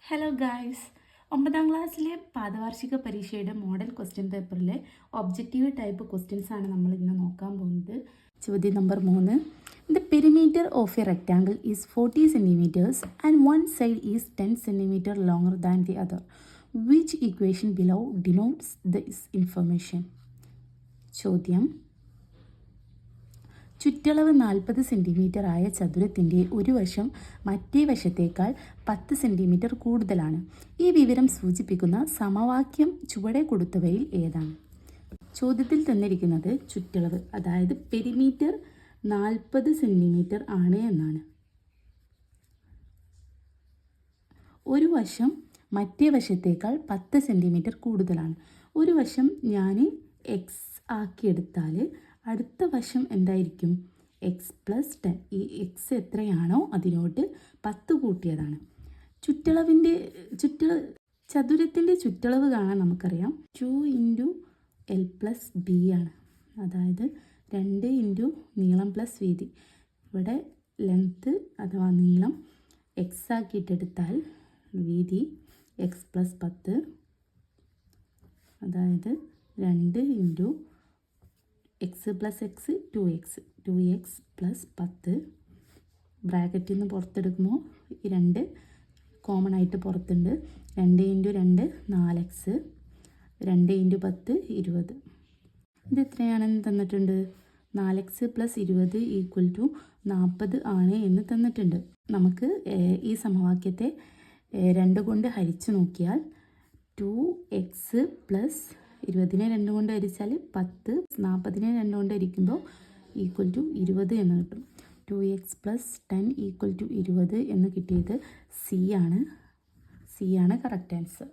Hello guys, 9ാം ക്ലാസ്സിലെ പാദവാർഷിക പരീക്ഷയുടെ മോഡൽ ക്വസ്റ്റ്യൻ പേപ്പറിലെ ഒബ്ജക്റ്റീവ് ടൈപ്പ് ക്വസ്റ്റ്യൻസ് ആണ് നമ്മൾ ഇന്ന് നോക്കാൻ പോകുന്നത്. ചോദ്യം number 3. The perimeter of a rectangle is 40 centimeters and one side is 10 centimeter longer than the other. Which equation below denotes this information? ചോദ്യം: ചുറ്റളവ് 40 സെൻറ്റിമീറ്റർ ആയ ചതുരത്തിൻ്റെ ഒരു വശം മറ്റേ വശത്തേക്കാൾ 10 സെൻറ്റിമീറ്റർ കൂടുതലാണ്. ഈ വിവരം സൂചിപ്പിക്കുന്ന സമവാക്യം ചുവടെ കൊടുത്തവയിൽ ഏതാണ്? ചോദ്യത്തിൽ തന്നിരിക്കുന്നത് ചുറ്റളവ്, അതായത് പെരിമീറ്റർ 40 സെൻറ്റിമീറ്റർ ആണ് എന്നാണ്. ഒരു വശം മറ്റേ വശത്തേക്കാൾ 10 സെൻറ്റിമീറ്റർ കൂടുതലാണ്. ഒരു വശം ഞാൻ എക്സ് ആക്കിയെടുത്താൽ അടുത്ത വശം എന്തായിരിക്കും? x+10. ഈ എക്സ് എത്രയാണോ അതിനോട് 10 കൂട്ടിയതാണ്. ചതുരത്തിൻ്റെ ചുറ്റളവ് കാണാൻ നമുക്കറിയാം 2 × l+b ആണ്. അതായത് 2 × നീളം പ്ലസ് വീതി. ഇവിടെ ലെങ്ത്ത് അഥവാ നീളം എക്സ് ആക്കിയിട്ടെടുത്താൽ വീതി x+10, അതായത് 2 × x+x 2x + 10. ബ്രാക്കറ്റിൽ നിന്ന് പുറത്തെടുക്കുമ്പോൾ ഈ 2 കോമൺ ആയിട്ട് പുറത്തുണ്ട്. 2 × 2 4x, 2 × 10 20. ഇത് എത്രയാണെന്ന് തന്നിട്ടുണ്ട്? 4x + 20 = 40 ആണ് എന്ന് തന്നിട്ടുണ്ട്. നമുക്ക് ഈ സമവാക്യത്തെ 2 കൊണ്ട് ഹരിച്ച് നോക്കിയാൽ 2x + 20നെ 2 കൊണ്ട് ഹരിച്ചാൽ 10, 40നെ 2 കൊണ്ട് ഹരിക്കുമ്പോൾ =20 എന്ന് കിട്ടും. 2x + 10 = 20 എന്ന് കിട്ടിയത് സി ആണ് കറക്റ്റ് ആൻസർ.